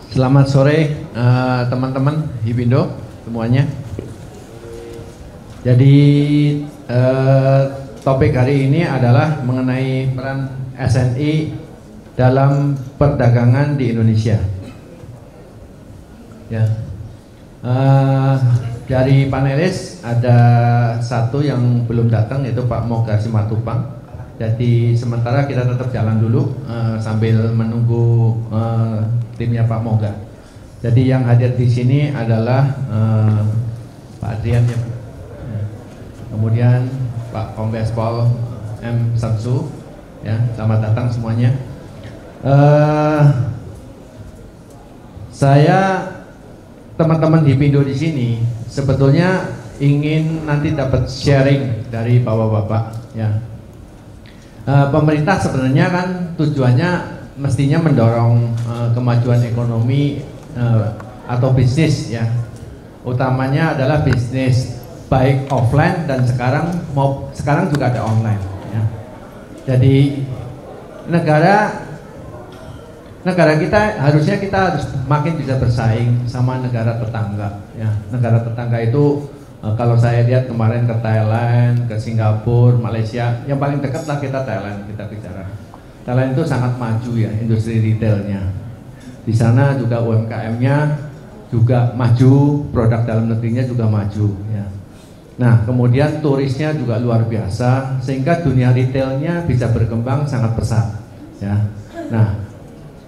Selamat sore teman-teman Hipindo semuanya. Jadi topik hari ini adalah mengenai peran SNI dalam perdagangan di Indonesia. Ya, dari panelis ada satu yang belum datang, yaitu Pak Moga Simatupang. Jadi sementara kita tetap jalan dulu sambil menunggu timnya Pak Moga. Jadi yang hadir di sini adalah Pak Adrian ya, kemudian Pak Kombes Pol M. Samsu, ya, selamat datang semuanya. Saya, teman-teman Hipindo di sini sebetulnya ingin nanti dapat sharing dari bapak-bapak, ya. Pemerintah sebenarnya kan tujuannya mestinya mendorong kemajuan ekonomi atau bisnis, ya. Utamanya adalah bisnis baik offline dan sekarang juga ada online, ya. Jadi negara kita harusnya harus makin bisa bersaing sama negara tetangga, ya. Negara tetangga itu kalau saya lihat kemarin ke Thailand, ke Singapura, Malaysia, yang paling dekat lah kita Thailand, kita bicara. Thailand itu sangat maju, ya, industri retailnya. Di sana juga UMKM-nya juga maju, produk dalam negerinya juga maju, ya. Nah, kemudian turisnya juga luar biasa, sehingga dunia retailnya bisa berkembang sangat pesat, ya. Nah,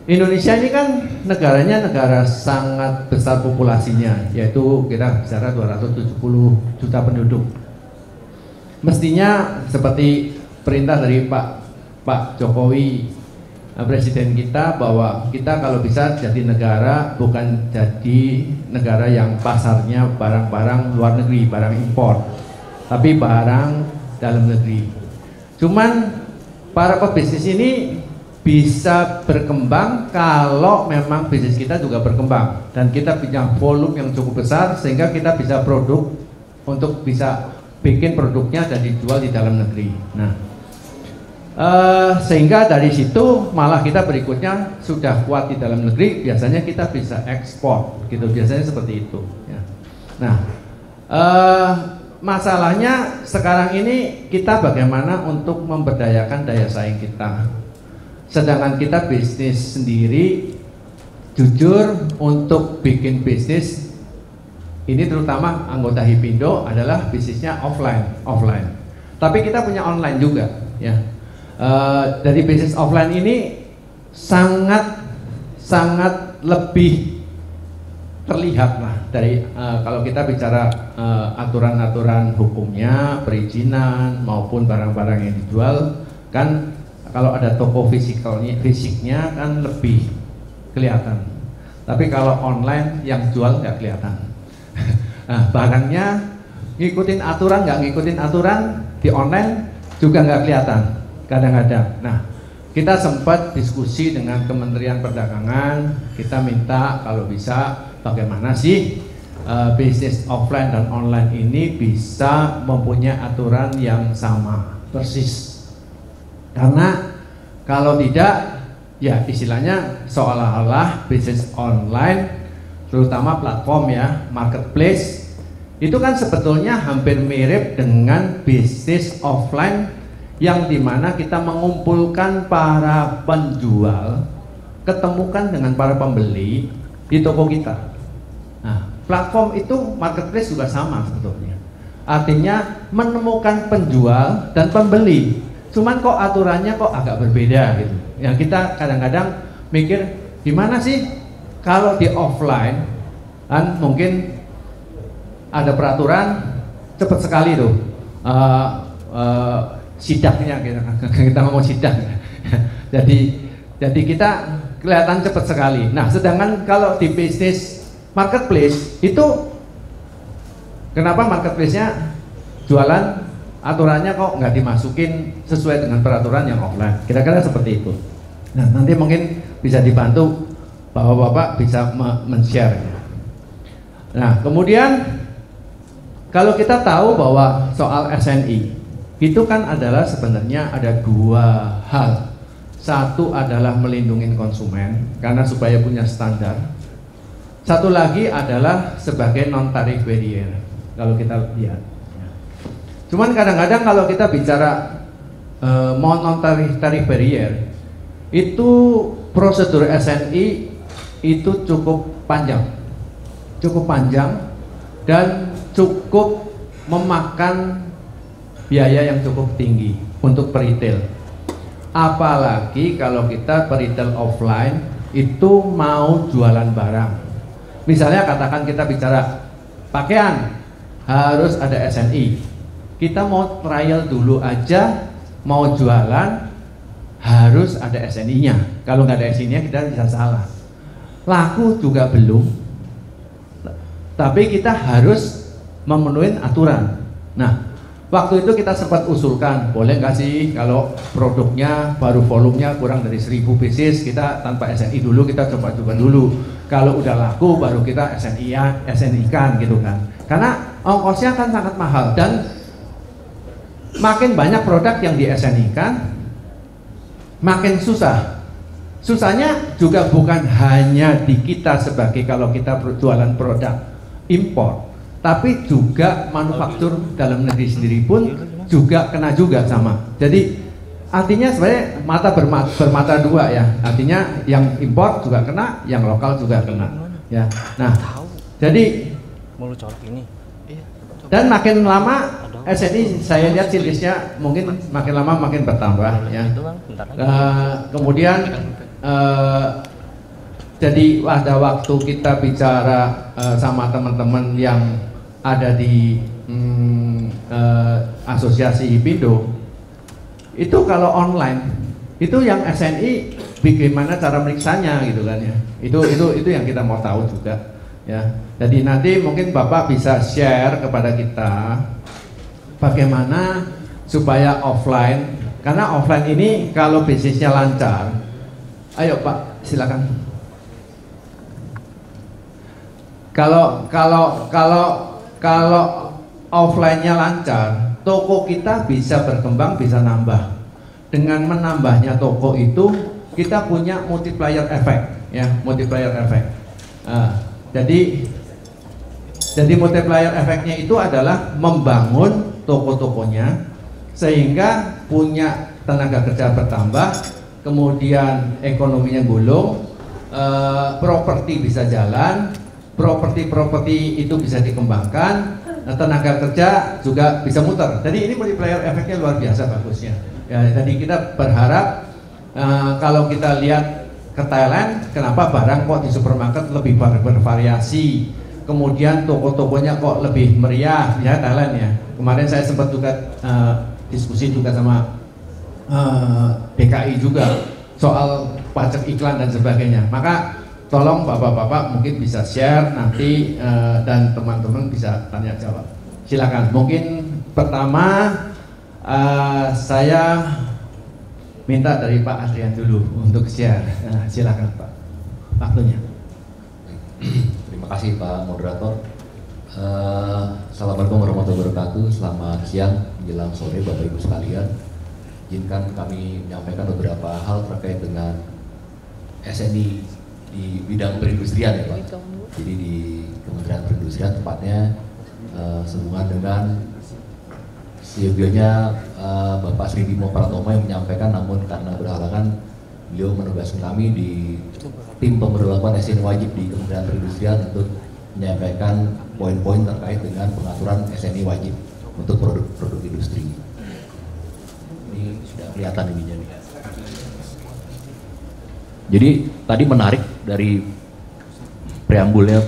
Indonesia ini kan negaranya negara sangat besar populasinya, yaitu kita bicara 270 juta penduduk. Mestinya seperti perintah dari Pak Jokowi, Presiden kita, bahwa kita kalau bisa jadi negara, bukan jadi negara yang pasarnya barang-barang luar negeri, barang impor, tapi barang dalam negeri. Cuman para pebisnis ini bisa berkembang kalau memang bisnis kita juga berkembang dan kita punya volume yang cukup besar sehingga kita bisa produk untuk bisa bikin produknya dan dijual di dalam negeri. Nah, sehingga dari situ malah kita berikutnya sudah kuat di dalam negeri, biasanya kita bisa ekspor, gitu, biasanya seperti itu, ya. Nah, masalahnya sekarang ini kita bagaimana untuk memberdayakan daya saing kita. Sedangkan kita bisnis sendiri, jujur untuk bikin bisnis ini, terutama anggota Hipindo, adalah bisnisnya offline. Tapi kita punya online juga, ya. Dari bisnis offline ini sangat lebih terlihat lah dari kalau kita bicara aturan-aturan hukumnya, perizinan maupun barang-barang yang dijual kan. Kalau ada toko fisiknya kan lebih kelihatan. Tapi kalau online yang jual nggak kelihatan. Nah, barangnya ngikutin aturan nggak ngikutin aturan, di online juga nggak kelihatan kadang-kadang. Nah, kita sempat diskusi dengan Kementerian Perdagangan, kita minta kalau bisa bagaimana sih bisnis offline dan online ini bisa mempunyai aturan yang sama persis. Karena kalau tidak, ya istilahnya seolah-olah bisnis online, terutama platform, ya, marketplace, itu kan sebetulnya hampir mirip dengan bisnis offline yang dimana kita mengumpulkan para penjual, ketemukan dengan para pembeli di toko kita. Nah, platform itu, marketplace juga sama sebetulnya. Artinya menemukan penjual dan pembeli. Cuman kok aturannya kok agak berbeda gitu. Yang kita kadang-kadang mikir gimana sih kalau di offline kan mungkin ada peraturan cepat sekali tuh sidaknya kita ngomong sidak. jadi kita kelihatan cepat sekali. Nah, sedangkan kalau di bisnis marketplace itu kenapa marketplace-nya jualan aturannya kok nggak dimasukin sesuai dengan peraturan yang offline, kira-kira seperti itu. Nah, nanti mungkin bisa dibantu bapak-bapak bisa men-share. Nah, kemudian kalau kita tahu bahwa soal SNI itu kan adalah sebenarnya ada dua hal. Satu adalah melindungi konsumen karena supaya punya standar. Satu lagi adalah sebagai non tarif barrier. Kalau kita lihat, cuman kadang-kadang kalau kita bicara mau non tarif barrier, itu prosedur SNI itu cukup panjang dan cukup memakan biaya yang cukup tinggi untuk retail. Apalagi kalau kita retail offline itu mau jualan barang. Misalnya katakan kita bicara pakaian, harus ada SNI. Kita mau trial dulu aja, mau jualan harus ada SNI-nya. Kalau nggak ada SNI-nya kita bisa salah. Laku juga belum, tapi kita harus memenuhi aturan. Nah, waktu itu kita sempat usulkan, boleh nggak sih kalau produknya baru volumenya kurang dari 1000 pieces, kita tanpa SNI dulu, kita coba-coba dulu. Kalau udah laku baru kita SNI-kan gitu kan. Karena ongkosnya kan sangat mahal dan makin banyak produk yang di SNI-kan, makin susah. Susahnya juga bukan hanya di kita sebagai kalau kita jualan produk impor, tapi juga manufaktur dalam negeri sendiri pun juga kena juga sama. Jadi artinya sebenarnya mata bermata dua ya. Artinya yang impor juga kena, yang lokal juga kena. Ya. Nah, jadi dan makin lama SNI saya lihat listnya mungkin makin lama makin bertambah ya. Kemudian jadi ada waktu kita bicara sama teman-teman yang ada di asosiasi Hipindo, itu kalau online itu yang SNI bagaimana cara meriksanya gitu kan ya. Itu yang kita mau tahu juga ya. Jadi nanti mungkin Bapak bisa share kepada kita bagaimana supaya offline, karena offline ini kalau bisnisnya lancar. Ayo Pak, silakan. Kalau offline-nya lancar, toko kita bisa berkembang, bisa nambah. Dengan menambahnya toko itu, kita punya multiplier effect, ya, multiplier effect. Jadi multiplier efeknya itu adalah membangun toko-tokonya sehingga punya tenaga kerja bertambah, kemudian ekonominya gulung, properti bisa jalan, properti itu bisa dikembangkan, tenaga kerja juga bisa muter. Jadi ini multiplier efeknya luar biasa bagusnya. Ya, jadi kita berharap kalau kita lihat ke Thailand, kenapa barang kok di supermarket lebih bervariasi, kemudian toko-tokonya kok lebih meriah ya Thailand ya. Kemarin saya sempat juga diskusi juga sama DKI juga soal pajak iklan dan sebagainya. Maka tolong bapak-bapak mungkin bisa share nanti dan teman-teman bisa tanya jawab. Silakan. Mungkin pertama saya minta dari Pak Adrian dulu untuk share. Silakan Pak, waktunya. Terima kasih Pak Moderator. Assalamualaikum warahmatullahi wabarakatuh. Selamat siang menjelang sore Bapak Ibu sekalian. Izinkan kami menyampaikan beberapa hal terkait dengan SNI di bidang perindustrian ya Pak. Jadi di Kementerian Perindustrian tepatnya sehubungan dengan siogianya Bapak Sri Bimo Pratomo yang menyampaikan, namun karena berhalangan beliau menugaskan kami di tim pemberlakuan SNI wajib di Kementerian Perindustrian untuk menyampaikan poin-poin terkait dengan pengaturan SNI wajib untuk produk-produk industri. Ini sudah kelihatan ininya nih. Jadi tadi menarik dari preambulnya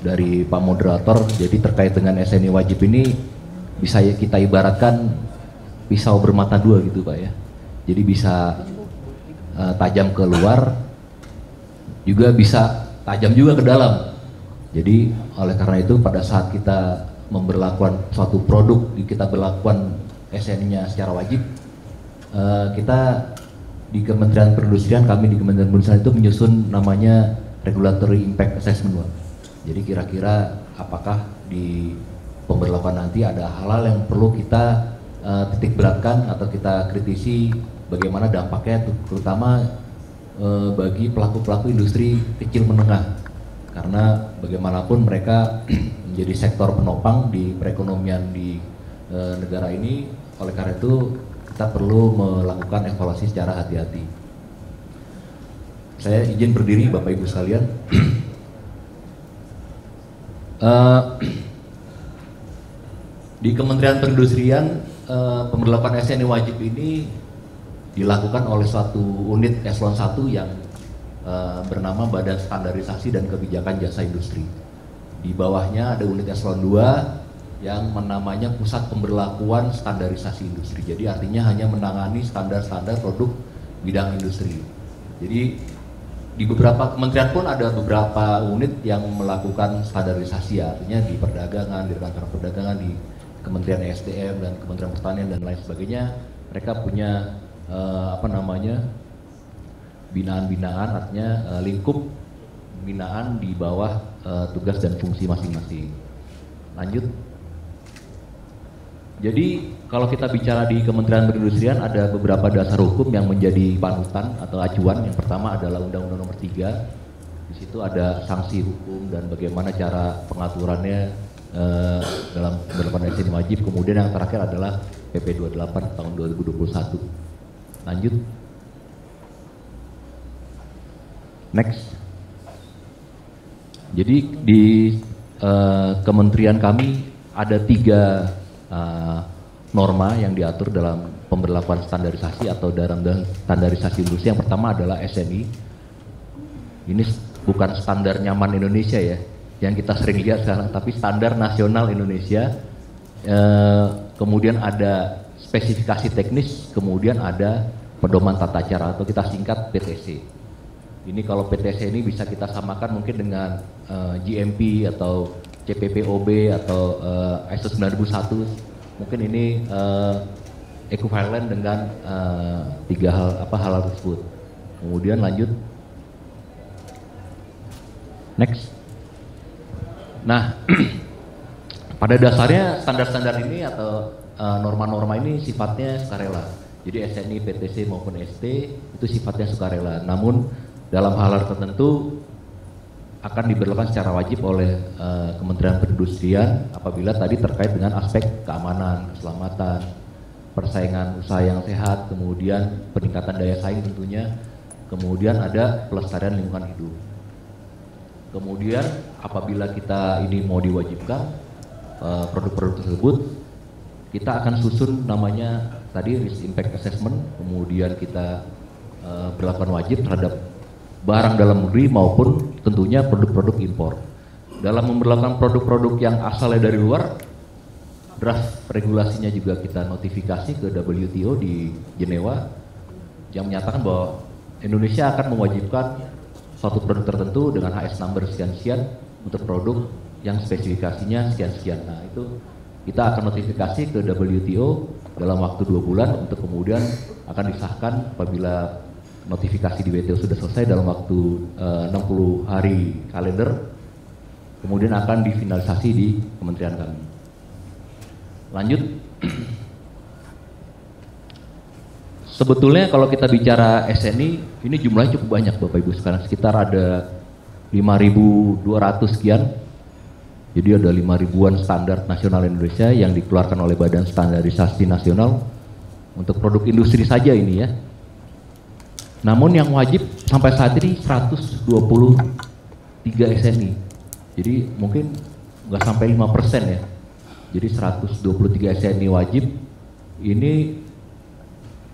dari Pak Moderator. Jadi terkait dengan SNI wajib ini bisa kita ibaratkan pisau bermata dua gitu Pak ya. Jadi bisa tajam ke luar, juga bisa tajam juga ke dalam. Jadi oleh karena itu pada saat kita memberlakukan suatu produk, kita berlakukan SNI-nya secara wajib, kita di Kementerian Perindustrian, kami di Kementerian Perindustrian itu menyusun namanya Regulatory Impact Assessment. Jadi kira-kira apakah di pemberlakuan nanti ada hal-hal yang perlu kita titik beratkan atau kita kritisi bagaimana dampaknya terutama bagi pelaku-pelaku industri kecil menengah, karena bagaimanapun mereka menjadi sektor penopang di perekonomian di negara ini. Oleh karena itu kita perlu melakukan evaluasi secara hati-hati. Saya izin berdiri Bapak Ibu sekalian. Di Kementerian Perindustrian, pemberlakuan SNI wajib ini dilakukan oleh suatu unit eselon 1 yang bernama Badan Standarisasi dan Kebijakan Jasa Industri. Di bawahnya ada unit eselon 2 yang namanya Pusat Pemberlakuan Standarisasi Industri. Jadi artinya hanya menangani standar-standar produk bidang industri. Jadi di beberapa kementerian pun ada beberapa unit yang melakukan standarisasi, artinya di perdagangan, di kantor perdagangan, di Kementerian SDM dan Kementerian Pertanian dan lain sebagainya. Mereka punya binaan-binaan, artinya lingkup binaan di bawah tugas dan fungsi masing-masing. Lanjut. Jadi kalau kita bicara di Kementerian Perindustrian ada beberapa dasar hukum yang menjadi panutan atau acuan. Yang pertama adalah Undang-Undang Nomor 3. Di situ ada sanksi hukum dan bagaimana cara pengaturannya dalam pemberlakuan SNI wajib. Kemudian yang terakhir adalah PP 28 tahun 2021. Lanjut. Next. Jadi di kementerian kami ada 3 norma yang diatur dalam pemberlakuan standarisasi atau dalam standarisasi industri. Yang pertama adalah SNI. Ini bukan standar nyaman Indonesia ya, yang kita sering lihat sekarang, tapi standar nasional Indonesia. Kemudian ada spesifikasi teknis, kemudian ada pedoman tata cara atau kita singkat PTC. Ini kalau PTC ini bisa kita samakan mungkin dengan GMP atau CPPOB atau ISO 9001. Mungkin ini ekuivalen dengan 3 hal tersebut. Kemudian lanjut. Next. Nah, pada dasarnya standar-standar ini atau norma-norma ini sifatnya sukarela. Jadi SNI, PTC maupun ST itu sifatnya sukarela. Namun dalam hal tertentu akan diberlakukan secara wajib oleh Kementerian Perindustrian apabila tadi terkait dengan aspek keamanan, keselamatan, persaingan usaha yang sehat, kemudian peningkatan daya saing tentunya, kemudian ada pelestarian lingkungan hidup. Kemudian apabila kita ini mau diwajibkan produk-produk tersebut, kita akan susun namanya tadi risk impact assessment, kemudian kita berlakukan wajib terhadap barang dalam negeri maupun tentunya produk-produk impor. Dalam memberlakukan produk-produk yang asalnya dari luar, draft regulasinya juga kita notifikasi ke WTO di Jenewa yang menyatakan bahwa Indonesia akan mewajibkan suatu produk tertentu dengan HS number sekian-sekian untuk produk yang spesifikasinya sekian-sekian. Nah itu kita akan notifikasi ke WTO dalam waktu 2 bulan untuk kemudian akan disahkan apabila notifikasi di WTO sudah selesai dalam waktu 60 hari kalender, kemudian akan difinalisasi di kementerian kami. Lanjut. Sebetulnya kalau kita bicara SNI, ini jumlahnya cukup banyak Bapak Ibu sekarang, sekitar ada 5.200 sekian. Jadi ada 5.000-an standar nasional Indonesia yang dikeluarkan oleh Badan Standarisasi Nasional untuk produk industri saja ini ya. Namun yang wajib sampai saat ini 123 SNI. Jadi mungkin nggak sampai 5% ya. Jadi 123 SNI wajib ini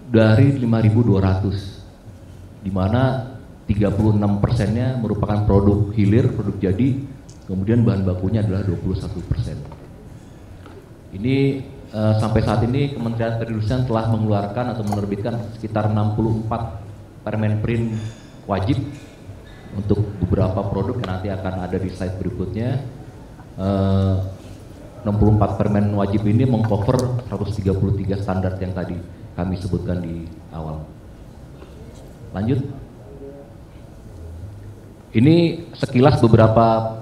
dari 5.200, di mana 36%-nya merupakan produk hilir, produk jadi, kemudian bahan bakunya adalah 21%. Ini sampai saat ini Kementerian Perindustrian telah mengeluarkan atau menerbitkan sekitar 64 Permenprint wajib untuk beberapa produk yang nanti akan ada di slide berikutnya. 64 permen wajib ini mengcover 133 standar yang tadi kami sebutkan di awal. Lanjut. Ini sekilas beberapa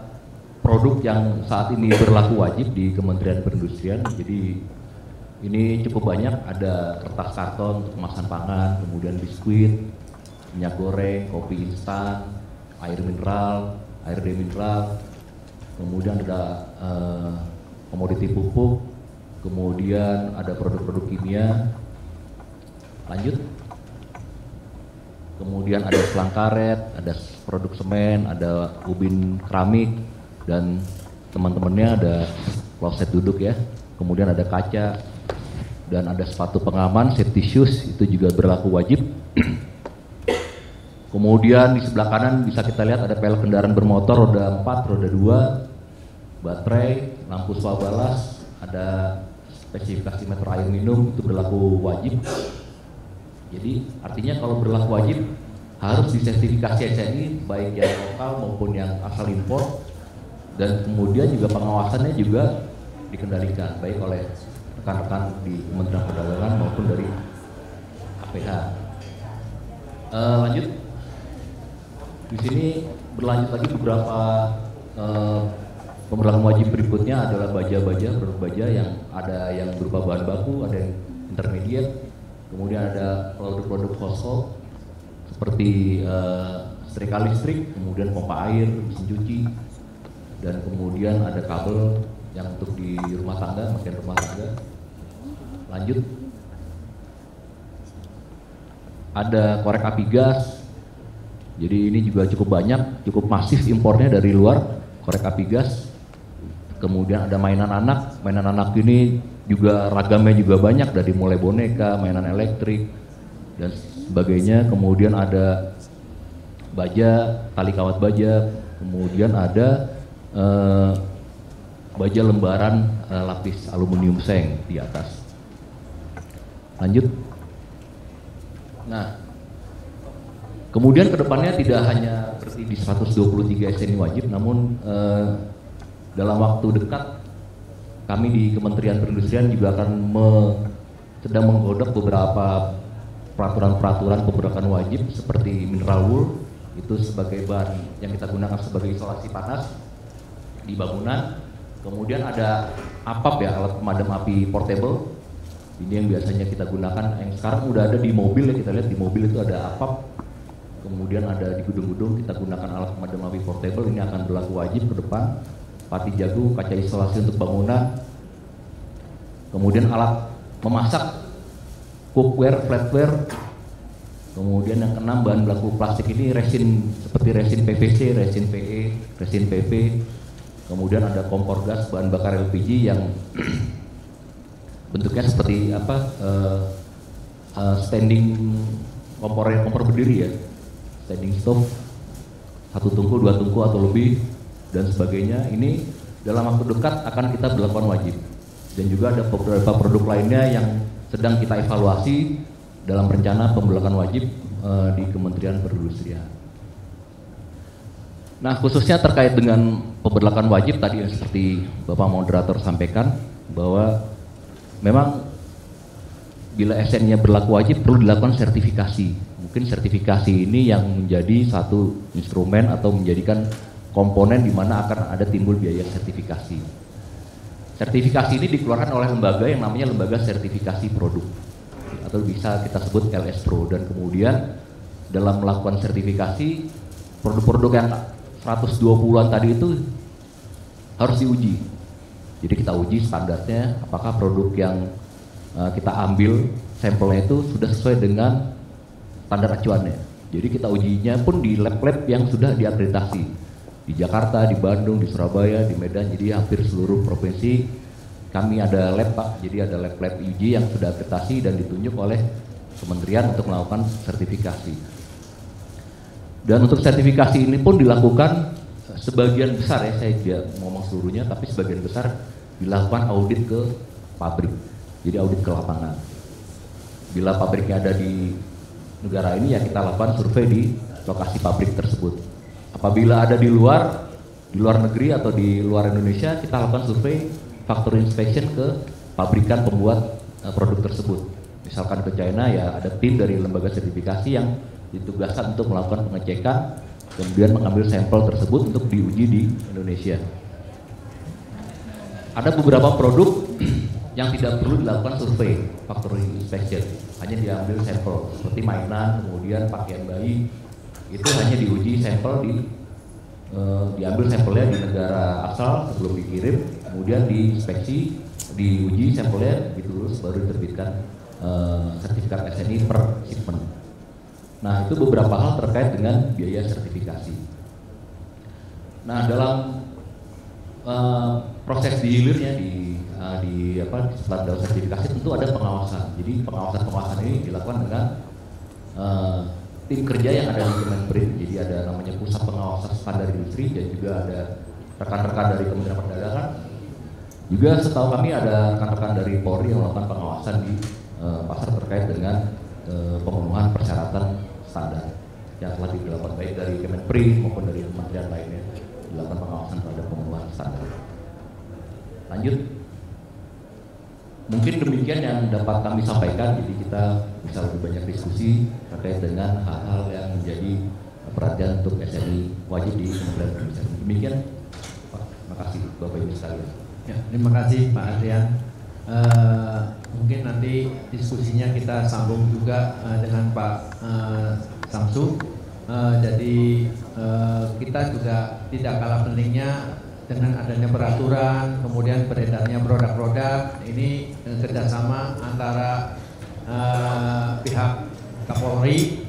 produk yang saat ini berlaku wajib di Kementerian Perindustrian. Jadi Ini cukup banyak, ada kertas karton untuk kemasan pangan, kemudian biskuit, minyak goreng, kopi instan, air mineral, air demineral, kemudian ada komoditi pupuk, kemudian ada produk-produk kimia. Lanjut. Kemudian ada selang karet, ada produk semen, ada ubin keramik, dan teman-temannya ada kloset duduk ya. Kemudian ada kaca, dan ada sepatu pengaman, safety shoes, itu juga berlaku wajib. Kemudian di sebelah kanan bisa kita lihat ada pelek kendaraan bermotor, roda 4, roda 2, baterai, lampu swabalas, ada spesifikasi meter air minum, itu berlaku wajib. Jadi artinya kalau berlaku wajib harus disertifikasi SNI, baik yang lokal maupun yang asal impor, dan kemudian juga pengawasannya juga dikendalikan baik oleh rekan-rekan di Kementerian Perdagangan maupun dari KPH. Lanjut. Di sini berlanjut lagi beberapa pemberlakuan wajib berikutnya adalah baja-baja, produk baja yang ada yang berupa bahan baku, ada yang intermediate, kemudian ada produk-produk household seperti setrika listrik, kemudian pompa air, mesin cuci, dan kemudian ada kabel yang untuk di rumah tangga, pakaian rumah tangga. Lanjut. Ada korek api gas. Jadi ini juga cukup banyak, cukup masif impornya dari luar, korek api gas. Kemudian ada mainan anak ini juga ragamnya juga banyak, dari mulai boneka, mainan elektrik, dan sebagainya. Kemudian ada baja, tali kawat baja, kemudian ada baja lembaran lapis aluminium seng di atas. Lanjut. Nah, kemudian kedepannya tidak hanya seperti di 123 SNI wajib, namun dalam waktu dekat kami di Kementerian Perindustrian juga akan sedang menggodok beberapa peraturan-peraturan pemberlakuan wajib seperti mineral wool, itu sebagai bahan yang kita gunakan sebagai isolasi panas di bangunan. Kemudian ada APAP ya, alat pemadam api portable. Ini yang biasanya kita gunakan, yang sekarang udah ada di mobil ya, kita lihat di mobil itu ada APAP. Kemudian ada di gedung-gedung kita gunakan alat pemadam api portable, ini akan berlaku wajib ke depan. Pati jago, kaca isolasi untuk bangunan. Kemudian alat memasak, cookware, flatware. Kemudian yang keenam, bahan baku plastik ini resin seperti resin PVC, resin PE, resin PP. Kemudian ada kompor gas, bahan bakar LPG yang bentuknya seperti apa, standing kompor berdiri ya, standing stove, 1 tungku, 2 tungku atau lebih, dan sebagainya. Ini dalam waktu dekat akan kita berlakukan wajib. Dan juga ada beberapa produk lainnya yang sedang kita evaluasi dalam rencana pemberlakuan wajib di Kementerian Perindustrian. Nah, khususnya terkait dengan pemberlakuan wajib tadi yang seperti Bapak Moderator sampaikan, bahwa memang bila SN-nya berlaku wajib perlu dilakukan sertifikasi. Mungkin sertifikasi ini yang menjadi satu instrumen atau menjadikan komponen di mana akan ada timbul biaya sertifikasi. Sertifikasi ini dikeluarkan oleh lembaga yang namanya Lembaga Sertifikasi Produk, atau bisa kita sebut LS Pro. Dan kemudian dalam melakukan sertifikasi, produk-produk yang 120-an tadi itu harus diuji. Jadi kita uji standarnya, apakah produk yang kita ambil sampelnya itu sudah sesuai dengan standar acuannya. Jadi kita ujinya pun di lab-lab yang sudah diakreditasi di Jakarta, di Bandung, di Surabaya, di Medan. Jadi hampir seluruh provinsi kami ada lab Pak. Jadi ada lab-lab uji yang sudah akreditasi dan ditunjuk oleh Kementerian untuk melakukan sertifikasi. Dan untuk sertifikasi ini pun dilakukan sebagian besar ya, saya tidak ngomong seluruhnya, tapi sebagian besar dilakukan audit ke pabrik, jadi audit ke lapangan. Bila pabriknya ada di negara ini ya kita lakukan survei di lokasi pabrik tersebut. Apabila ada di luar negeri atau di luar Indonesia, kita lakukan survei factory inspection ke pabrikan pembuat produk tersebut. Misalkan ke China ya ada tim dari lembaga sertifikasi yang ditugaskan untuk melakukan pengecekan, kemudian mengambil sampel tersebut untuk diuji di Indonesia. Ada beberapa produk yang tidak perlu dilakukan survei factory inspection, hanya diambil sampel seperti mainan, kemudian pakaian bayi, itu hanya diuji sampel diambil sampelnya di negara asal sebelum dikirim, kemudian diinspeksi, diuji sampelnya, begitu lulus baru diterbitkan sertifikat SNI per shipment. Nah, itu beberapa hal terkait dengan biaya sertifikasi. Nah, dalam proses di hilirnya setelah dalam sertifikasi tentu ada pengawasan. Jadi pengawasan ini dilakukan dengan tim kerja yang ada di Kemenperin. Jadi ada namanya pusat pengawasan standar industri dan juga ada rekan-rekan dari Kementerian Perdagangan. Juga setahu kami ada rekan-rekan dari Polri yang melakukan pengawasan di pasar terkait dengan pemenuhan persyaratan standar yang telah dilakukan baik dari Kemenperin maupun dari kementerian lainnya, dilakukan pengawasan terhadap pemenuhan standar. Lanjut. Mungkin demikian yang dapat kami sampaikan, jadi kita bisa lebih banyak diskusi terkait dengan hal-hal yang menjadi perhatian untuk SNI wajib di Kementerian Perindustrian. Demikian, Pak. Terima kasih Bapak Ibu sekalian. Ya, terima kasih Pak Adrian. Mungkin nanti diskusinya kita sambung juga dengan Pak Samsu. Jadi kita juga tidak kalah pentingnya dengan adanya peraturan, kemudian beredarnya produk-produk, ini kerjasama antara pihak Kapolri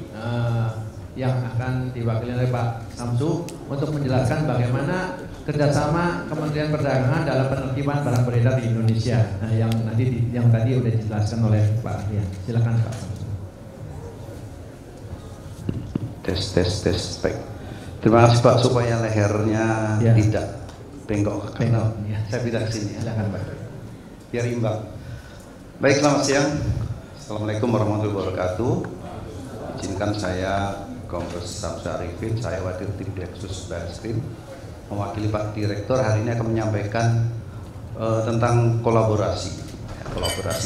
yang akan diwakili oleh Pak Samsu untuk menjelaskan bagaimana kerjasama Kementerian Perdagangan dalam penertiban barang beredar di Indonesia. Nah, yang tadi sudah dijelaskan oleh Pak Adrian. Silakan Pak Samsu. Tes. Baik. Terima kasih Pak, supaya lehernya tidak bengkok. Ya. Saya pindah ke sini. Silakan Pak. Biar imbang. Baik, selamat siang. Assalamualaikum warahmatullahi wabarakatuh. Izinkan saya Kombes Samsu Arifin, saya Wakil Tim Deksus Bareskrim, mewakili Pak Direktur hari ini akan menyampaikan tentang kolaborasi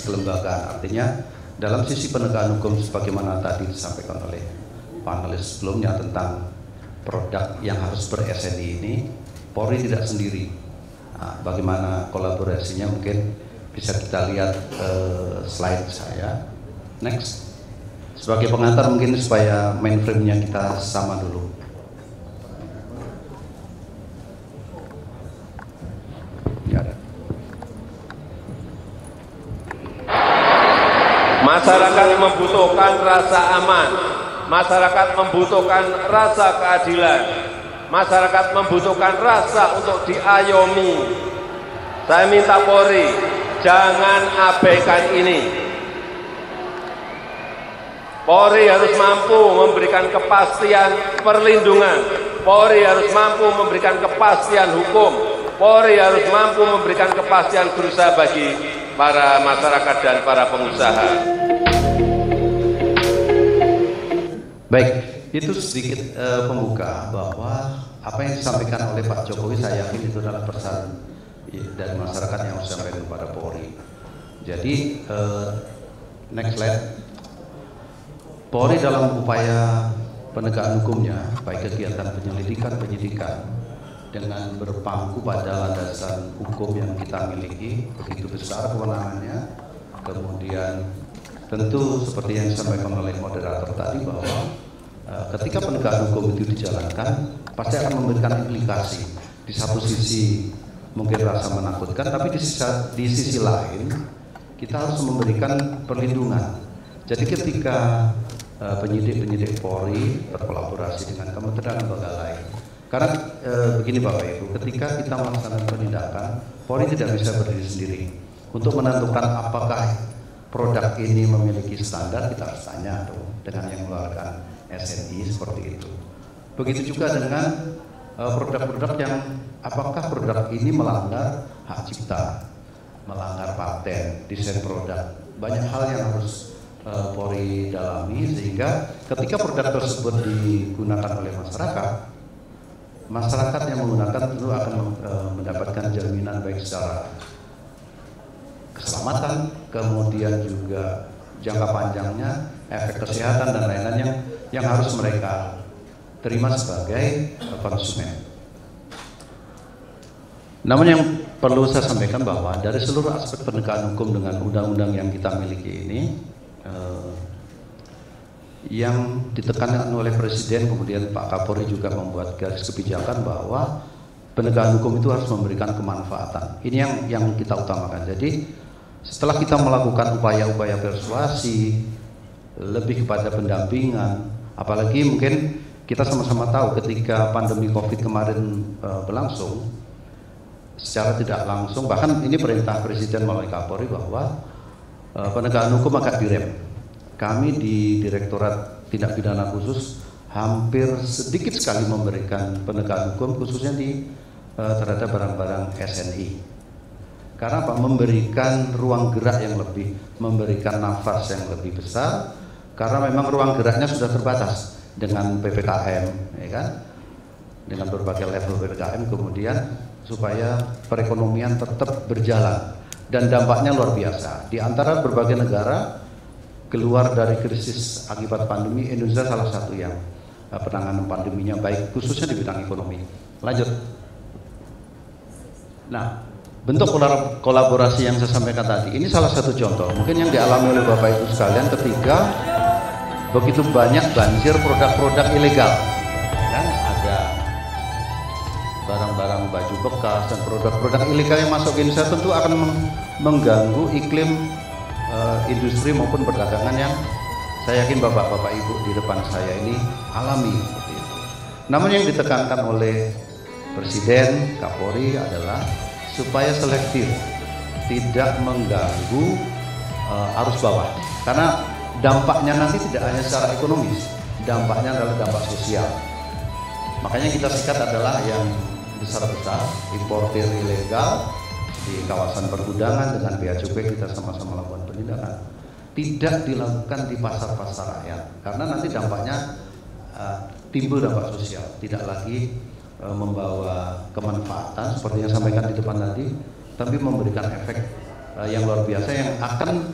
kelembagaan. Artinya dalam sisi penegakan hukum sebagaimana tadi disampaikan oleh panelis sebelumnya tentang produk yang harus ber-SNI ini, Polri tidak sendiri. Nah, bagaimana kolaborasinya mungkin bisa kita lihat slide saya. Next. Sebagai pengantar mungkin supaya mainframe-nya kita sama dulu. Masyarakat membutuhkan rasa aman, masyarakat membutuhkan rasa keadilan, masyarakat membutuhkan rasa untuk diayomi. Saya minta Polri, jangan abaikan ini. Polri harus mampu memberikan kepastian perlindungan, Polri harus mampu memberikan kepastian hukum, Polri harus mampu memberikan kepastian berusaha bagi para masyarakat dan para pengusaha. Baik, itu sedikit pembuka bahwa apa yang disampaikan oleh Pak Jokowi saya yakin itu adalah pesan dari masyarakat yang harus disampaikan kepada Polri. Jadi next slide. Polri dalam upaya penegakan hukumnya, baik kegiatan penyelidikan dengan berpangku pada landasan hukum yang kita miliki, begitu besar kewenangannya. Kemudian tentu seperti yang disampaikan oleh moderator tadi bahwa ketika penegakan hukum itu dijalankan pasti akan memberikan implikasi. Di satu sisi mungkin rasa menakutkan, tapi di sisi lain kita harus memberikan perlindungan. Jadi ketika penyidik Polri berkolaborasi dengan kementerian lembaga lain, karena begini Bapak Ibu, ketika kita melaksanakan penindakan, Polri tidak bisa berdiri sendiri. Untuk menentukan apakah produk ini memiliki standar, kita harus tanya dengan yang mengeluarkan SNI seperti itu. Begitu juga dengan produk-produk yang apakah produk ini melanggar hak cipta, melanggar paten, desain produk. Banyak hal yang harus Polri dalami, sehingga ketika produk tersebut digunakan oleh masyarakat yang menggunakan tentu akan mendapatkan jaminan baik secara keselamatan, kemudian juga jangka panjangnya, efek kesehatan dan lain-lain yang harus mereka terima sebagai konsumen. Namun yang perlu saya sampaikan bahwa dari seluruh aspek penegakan hukum dengan undang-undang yang kita miliki ini, yang ditekankan oleh Presiden, kemudian Pak Kapolri juga membuat garis kebijakan bahwa penegakan hukum itu harus memberikan kemanfaatan. Ini yang kita utamakan. Jadi setelah kita melakukan upaya-upaya persuasi, lebih kepada pendampingan, apalagi mungkin kita sama-sama tahu ketika pandemi COVID kemarin berlangsung, secara tidak langsung, bahkan ini perintah Presiden melalui Kapolri bahwa penegakan hukum agak direm. Kami di Direktorat Tindak Pidana Khusus hampir sedikit sekali memberikan penegakan hukum khususnya terhadap barang-barang SNI. Karena apa? Memberikan ruang gerak yang lebih, memberikan nafas yang lebih besar, karena memang ruang geraknya sudah terbatas dengan PPKM, ya kan? Dengan berbagai level PPKM, kemudian supaya perekonomian tetap berjalan dan dampaknya luar biasa. Di antara berbagai negara keluar dari krisis akibat pandemi, Indonesia salah satu yang penanganan pandeminya baik, khususnya di bidang ekonomi. Lanjut. Nah, bentuk kolaborasi yang saya sampaikan tadi, ini salah satu contoh mungkin yang dialami oleh Bapak Ibu sekalian ketika begitu banyak banjir produk-produk ilegal, kan? Ada barang-barang baju bekas dan produk-produk ilegal yang masuk ke Indonesia tentu akan mengganggu iklim industri maupun perdagangan yang saya yakin Bapak-Bapak Ibu di depan saya ini alami seperti itu. Namun yang ditekankan oleh Presiden, Kapolri adalah supaya selektif, tidak mengganggu arus bawah. Karena dampaknya nanti tidak hanya secara ekonomis, dampaknya adalah dampak sosial. Makanya kita sikat adalah yang besar-besar, importir ilegal di kawasan pergudangan dengan bea cukai kita sama-sama melakukan penindakan. Tidak dilakukan di pasar-pasar rakyat, karena nanti dampaknya timbul dampak sosial, tidak lagi membawa kemanfaatan seperti yang sampaikan di depan tadi, tapi memberikan efek yang luar biasa yang akan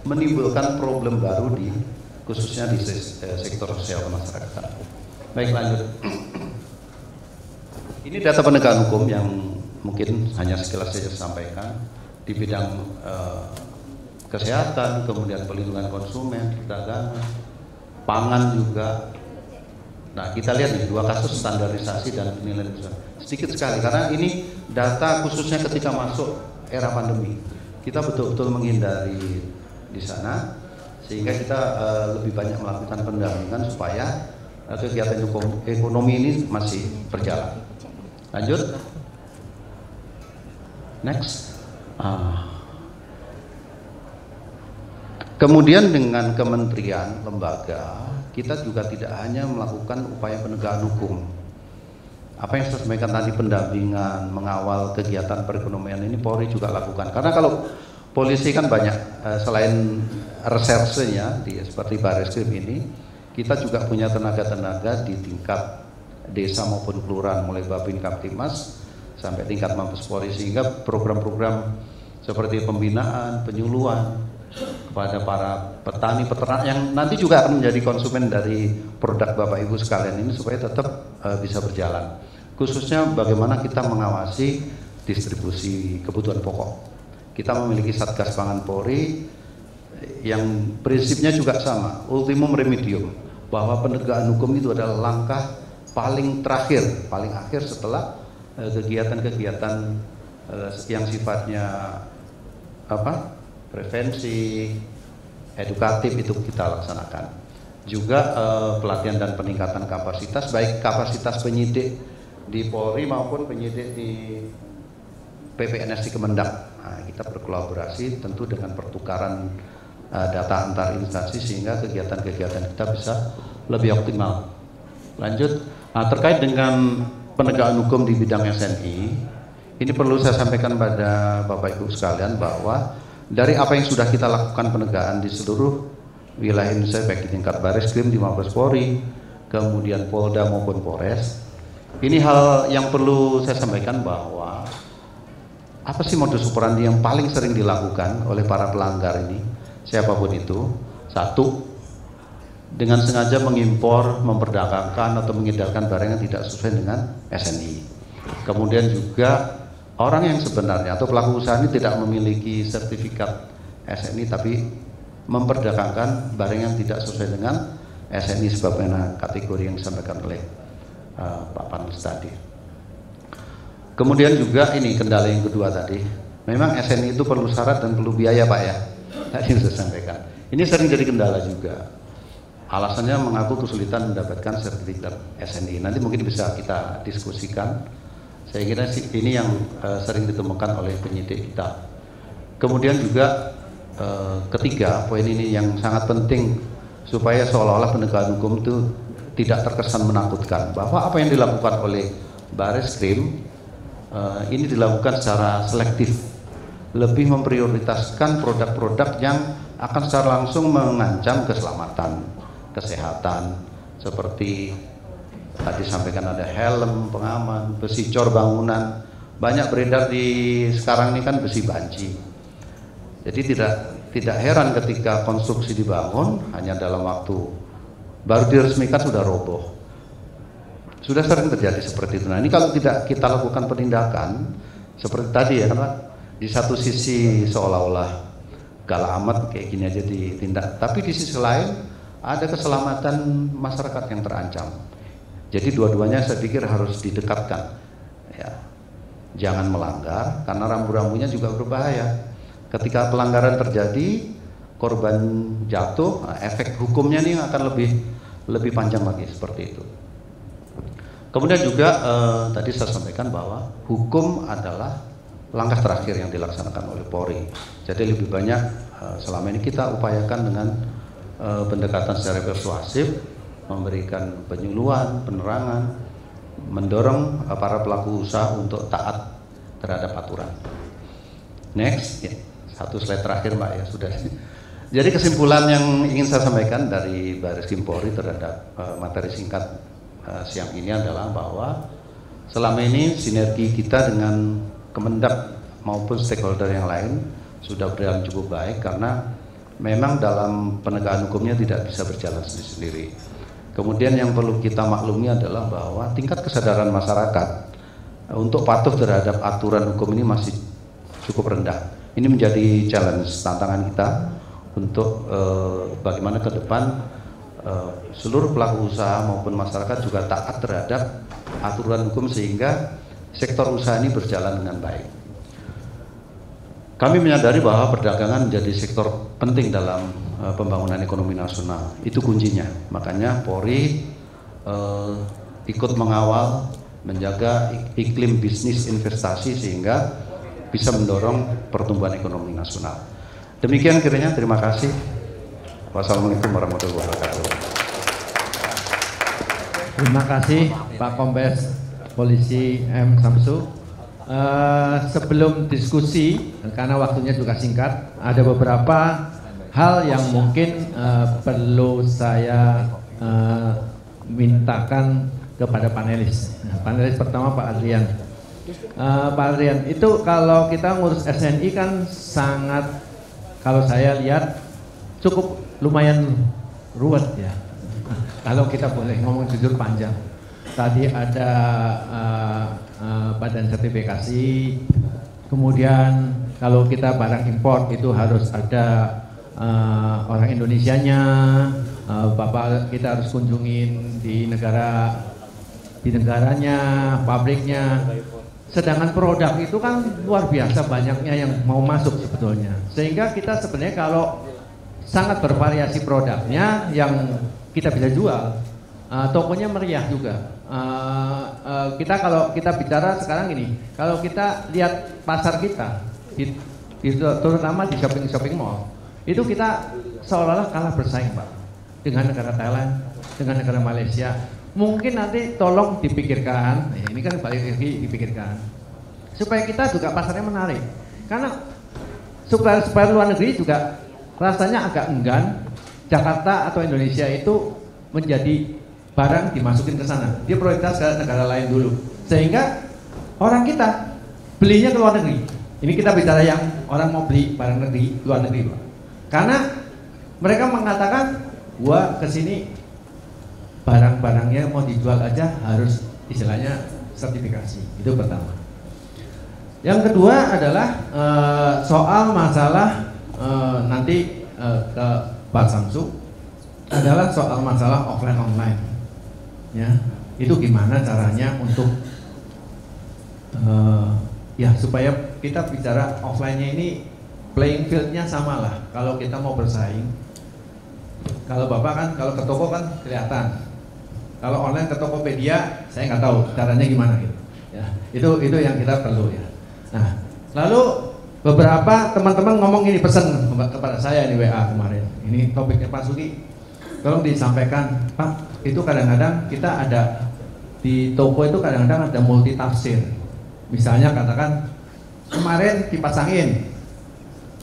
menimbulkan problem baru khususnya di sektor sosial masyarakat. Baik, lanjut. Ini data penegakan hukum yang mungkin hanya sekilas saja sampaikan di bidang kesehatan, kemudian perlindungan konsumen, perdagangan, pangan juga. Nah, kita lihat nih 2 kasus standarisasi dan penilaian usaha. Sedikit sekali karena ini data khususnya ketika masuk era pandemi. Kita betul-betul menghindari di sana sehingga kita lebih banyak melakukan pendampingan supaya kegiatan ekonomi ini masih berjalan. Lanjut. Next. Kemudian dengan kementerian, lembaga, kita juga tidak hanya melakukan upaya penegakan hukum. Apa yang saya sampaikan tadi, pendampingan, mengawal kegiatan perekonomian ini Polri juga lakukan. Karena kalau polisi kan banyak, selain resersenya seperti Barreskrim ini, kita juga punya tenaga-tenaga di tingkat desa maupun kelurahan, mulai Babin Kamtimas sampai tingkat Mabes Polri, sehingga program-program seperti pembinaan, penyuluhan kepada para petani, peternak yang nanti juga akan menjadi konsumen dari produk Bapak Ibu sekalian ini supaya tetap bisa berjalan. Khususnya bagaimana kita mengawasi distribusi kebutuhan pokok. Kita memiliki Satgas Pangan Polri yang prinsipnya juga sama, ultimum remedium, bahwa penegakan hukum itu adalah langkah paling terakhir, paling akhir setelah kegiatan-kegiatan yang sifatnya prevensi, edukatif itu kita laksanakan. Juga pelatihan dan peningkatan kapasitas, baik kapasitas penyidik di Polri maupun penyidik di PPNS di Kemendak. Nah, kita berkolaborasi tentu dengan pertukaran data antar instansi sehingga kegiatan-kegiatan kita bisa lebih optimal. Lanjut, terkait dengan penegakan hukum di bidang SNI, ini perlu saya sampaikan pada Bapak Ibu sekalian bahwa dari apa yang sudah kita lakukan penegakan di seluruh wilayah Indonesia, baik di tingkat Barreskrim, di Mabes Polri, kemudian Polda maupun Polres, ini hal yang perlu saya sampaikan bahwa apa sih modus operandi yang paling sering dilakukan oleh para pelanggar ini, siapapun itu? Satu, dengan sengaja mengimpor, memperdagangkan atau mengedarkan barang yang tidak sesuai dengan SNI. Kemudian juga orang yang sebenarnya atau pelaku usaha ini tidak memiliki sertifikat SNI tapi memperdagangkan barang yang tidak sesuai dengan SNI sebagaimana kategori yang disampaikan oleh Pak Panelis tadi. Kemudian juga ini kendala yang kedua tadi, memang SNI itu perlu syarat dan perlu biaya Pak ya, tadi sudah sampaikan. Ini sering jadi kendala juga. Alasannya mengaku kesulitan mendapatkan sertifikat SNI. Nanti mungkin bisa kita diskusikan. Saya kira ini yang sering ditemukan oleh penyidik kita. Kemudian juga ketiga, poin ini yang sangat penting supaya seolah-olah penegakan hukum itu tidak terkesan menakutkan, bahwa apa yang dilakukan oleh Bareskrim ini dilakukan secara selektif, lebih memprioritaskan produk-produk yang akan secara langsung mengancam keselamatan, kesehatan, seperti tadi sampaikan ada helm pengaman, besi cor bangunan, banyak beredar di sekarang ini kan besi banci. Jadi tidak heran ketika konstruksi dibangun hanya dalam waktu baru diresmikan sudah roboh. Sudah sering terjadi seperti itu. Nah ini kalau tidak kita lakukan penindakan seperti tadi ya kan Pak, di satu sisi seolah-olah galak amat kayak gini aja ditindak, tapi di sisi lain ada keselamatan masyarakat yang terancam. Jadi dua-duanya saya pikir harus didekatkan ya. Jangan melanggar karena rambu-rambunya juga berbahaya. Ketika pelanggaran terjadi, korban jatuh, efek hukumnya nih akan lebih panjang lagi seperti itu. Kemudian juga tadi saya sampaikan bahwa hukum adalah langkah terakhir yang dilaksanakan oleh Polri. Jadi lebih banyak selama ini kita upayakan dengan pendekatan secara persuasif, memberikan penyuluhan, penerangan, mendorong para pelaku usaha untuk taat terhadap aturan. Next, ya, satu slide terakhir Mbak ya sudah. Jadi kesimpulan yang ingin saya sampaikan dari Bareskrim Polri terhadap materi singkat siang ini adalah bahwa selama ini sinergi kita dengan Kemendak maupun stakeholder yang lain sudah berjalan cukup baik karena memang dalam penegakan hukumnya tidak bisa berjalan sendiri-sendiri. Kemudian yang perlu kita maklumi adalah bahwa tingkat kesadaran masyarakat untuk patuh terhadap aturan hukum ini masih cukup rendah. Ini menjadi challenge, tantangan kita untuk bagaimana ke depan seluruh pelaku usaha maupun masyarakat juga taat terhadap aturan hukum sehingga sektor usaha ini berjalan dengan baik. Kami menyadari bahwa perdagangan menjadi sektor penting dalam pembangunan ekonomi nasional. Itu kuncinya. Makanya Polri ikut mengawal, menjaga iklim bisnis investasi sehingga bisa mendorong pertumbuhan ekonomi nasional. Demikian kiranya, terima kasih. Wassalamualaikum warahmatullahi wabarakatuh. Terima kasih Pak Kombes Polisi M. Samsu. Sebelum diskusi, karena waktunya juga singkat, ada beberapa hal yang mungkin perlu saya mintakan kepada panelis. Panelis pertama Pak Adrian. Pak Adrian, itu kalau kita ngurus SNI kan sangat, kalau saya lihat cukup lumayan ruwet ya. Kalau kita boleh ngomong jujur panjang. Tadi ada badan sertifikasi, kemudian kalau kita barang impor itu harus ada orang Indonesianya, Bapak kita harus kunjungin di negaranya, pabriknya. Sedangkan produk itu kan luar biasa banyaknya yang mau masuk sebetulnya. Sehingga kita sebenarnya kalau sangat bervariasi produknya yang kita bisa jual, tokonya meriah juga. Kalau kita bicara sekarang ini, kalau kita lihat pasar kita, terutama di shopping mall, itu kita seolah-olah kalah bersaing Pak dengan negara Thailand, dengan negara Malaysia. Mungkin nanti tolong dipikirkan, ini kan balik lagi dipikirkan, supaya kita juga pasarnya menarik. Karena supaya luar negeri juga rasanya agak enggan Jakarta atau Indonesia itu menjadi barang dimasukin ke sana. Dia prioritas ke negara lain dulu. Sehingga orang kita belinya ke luar negeri. Ini kita bicara yang orang mau beli barang negeri, luar negeri Pak. Karena mereka mengatakan, gua kesini barang-barangnya mau dijual aja harus istilahnya sertifikasi. Itu pertama. Yang kedua adalah soal masalah nanti ke Pak Samsu adalah soal masalah offline online, ya itu gimana caranya untuk ya supaya kita bicara offline-nya ini playing field-nya sama lah. Kalau kita mau bersaing, kalau Bapak kan kalau ke toko kan kelihatan, kalau online ke Tokopedia saya nggak tahu caranya gimana gitu. Ya, itu yang kita perlu ya. Nah, lalu beberapa teman-teman ngomong ini, pesan kepada saya ini WA kemarin. Ini topiknya Pak Sugi, tolong disampaikan Pak. Itu kadang-kadang kita ada di toko itu kadang-kadang ada multi tafsir. Misalnya katakan kemarin dipasangin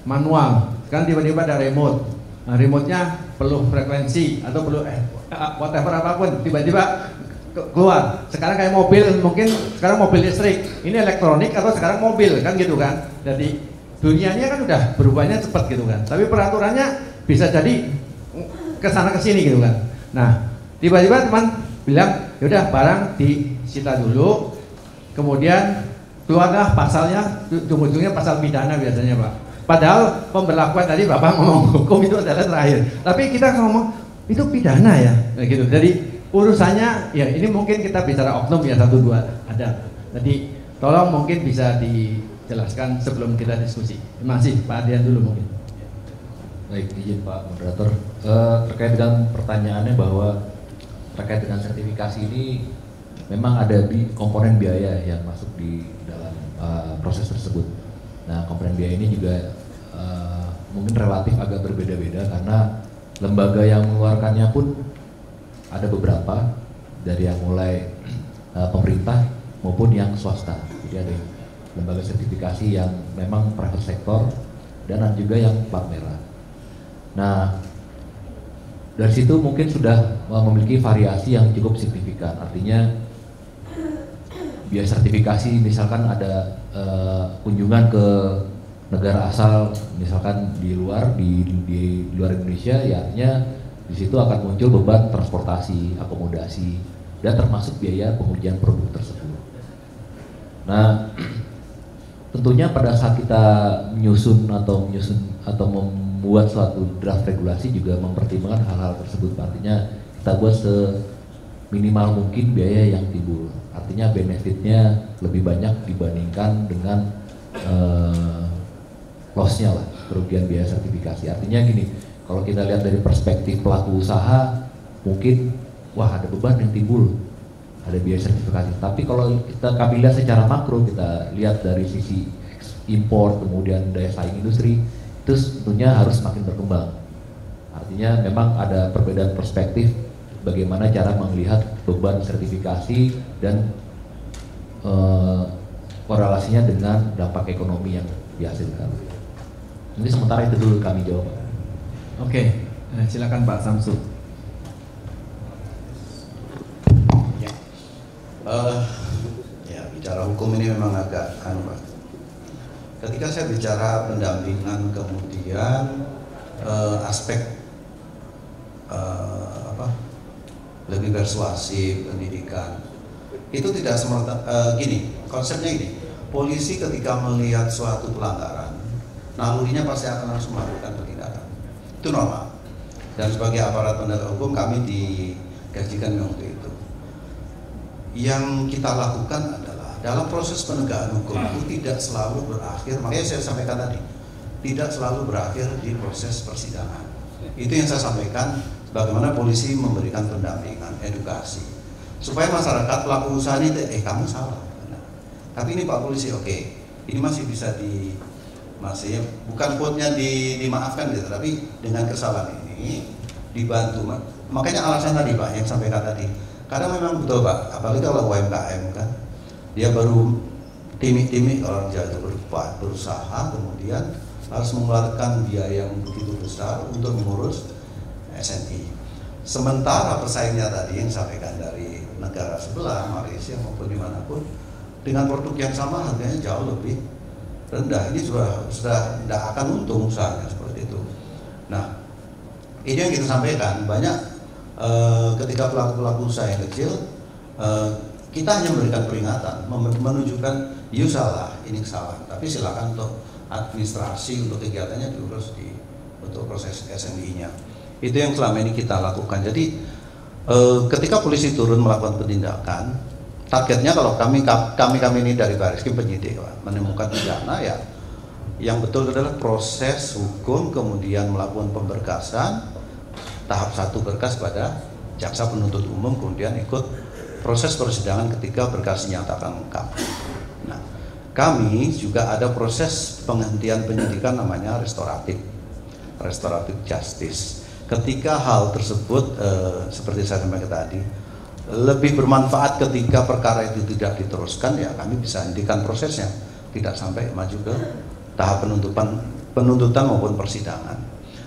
manual, sekarang tiba-tiba ada remote. Nah, remote-nya perlu frekuensi atau perlu whatever apapun, tiba-tiba keluar. Sekarang kayak mobil, mungkin sekarang mobil listrik, ini elektronik atau sekarang mobil kan gitu kan. Jadi dunianya kan udah berubahnya cepat gitu kan. Tapi peraturannya bisa jadi kesana kesini gitu kan. Nah, tiba-tiba teman bilang, yaudah barang disita dulu, kemudian keluarlah pasalnya, ujung-ujungnya pasal pidana biasanya Pak. Padahal pemberlakuan tadi Bapak ngomong hukum itu adalah terakhir. Tapi kita ngomong itu pidana ya, gitu. Jadi urusannya ya ini mungkin kita bicara oknum ya 1-2 ada. Jadi tolong mungkin bisa dijelaskan sebelum kita diskusi. Terima kasih Pak Adian dulu mungkin. Baik, izin Pak Moderator. Terkait dengan pertanyaannya bahwa terkait dengan sertifikasi ini memang ada di komponen biaya yang masuk di dalam proses tersebut. Nah, komponen biaya ini juga mungkin relatif agak berbeda-beda karena lembaga yang mengeluarkannya pun ada beberapa, dari yang mulai pemerintah maupun yang swasta. Jadi ada lembaga sertifikasi yang memang private sector dan ada juga yang plat merah. Nah, dari situ mungkin sudah memiliki variasi yang cukup signifikan. Artinya biaya sertifikasi misalkan ada kunjungan ke negara asal, misalkan di luar Indonesia, ya artinya di situ akan muncul beban transportasi, akomodasi, dan termasuk biaya pengujian produk tersebut. Nah, tentunya pada saat kita menyusun atau membuat suatu draft regulasi juga mempertimbangkan hal-hal tersebut. Artinya kita buat seminimal mungkin biaya yang timbul. Artinya benefitnya lebih banyak dibandingkan dengan loss-nya lah, kerugian biaya sertifikasi. Artinya gini, kalau kita lihat dari perspektif pelaku usaha, mungkin wah ada beban yang timbul, ada biaya sertifikasi. Tapi kalau kami lihat secara makro, kita lihat dari sisi impor, kemudian daya saing industri, itu tentunya harus semakin berkembang. Artinya memang ada perbedaan perspektif bagaimana cara melihat beban sertifikasi dan korelasinya dengan dampak ekonomi yang dihasilkan. Ini sementara itu dulu kami jawab. Oke, silakan Pak Samsu. Ya, bicara hukum ini memang agak Pak. Ketika saya bicara pendampingan, kemudian aspek lebih persuasif pendidikan, itu tidak semata gini. Konsepnya ini, polisi ketika melihat suatu pelanggaran, nalurinya pasti akan langsung melakukan penindakan. Itu normal. Dan sebagai aparat penegak hukum kami digajikan untuk itu. Yang kita lakukan adalah dalam proses penegakan hukum itu tidak selalu berakhir, makanya saya sampaikan tadi, tidak selalu berakhir di proses persidangan. Itu yang saya sampaikan, bagaimana polisi memberikan pendampingan, edukasi, supaya masyarakat pelaku usaha ini, kamu salah. Tapi ini Pak Polisi, oke, ini masih bisa masih bukan quote-nya dimaafkan gitu, tapi dengan kesalahan ini dibantu. Makanya alasan tadi Pak yang sampaikan tadi, karena memang betul Pak, apalagi kalau UMKM kan, dia baru timik-timik orang Jawa itu berusaha, kemudian harus mengeluarkan biaya yang begitu besar untuk mengurus SNI. Sementara pesaingnya tadi yang sampaikan dari negara sebelah, Malaysia maupun dimanapun, dengan produk yang sama harganya jauh lebih rendah. Ini sudah tidak akan untung usahanya seperti itu. Nah, ini yang kita sampaikan. Banyak ketika pelaku-pelaku usaha yang kecil kita hanya memberikan peringatan, menunjukkan you salah, ini kesalahan, tapi silakan untuk administrasi, untuk kegiatannya diurus untuk proses SNI-nya. Itu yang selama ini kita lakukan. Jadi ketika polisi turun melakukan penindakan, targetnya kalau kami ini dari Baris Krim penyidik menemukan pidana, ya yang betul adalah proses hukum, kemudian melakukan pemberkasan tahap 1 berkas pada jaksa penuntut umum, kemudian ikut proses persidangan ketika berkas dinyatakan lengkap. Nah, kami juga ada proses penghentian penyidikan namanya restoratif justice. Ketika hal tersebut seperti saya sampaikan tadi lebih bermanfaat ketika perkara itu tidak diteruskan, ya kami bisa hentikan prosesnya, tidak sampai maju ke tahap penuntutan maupun persidangan.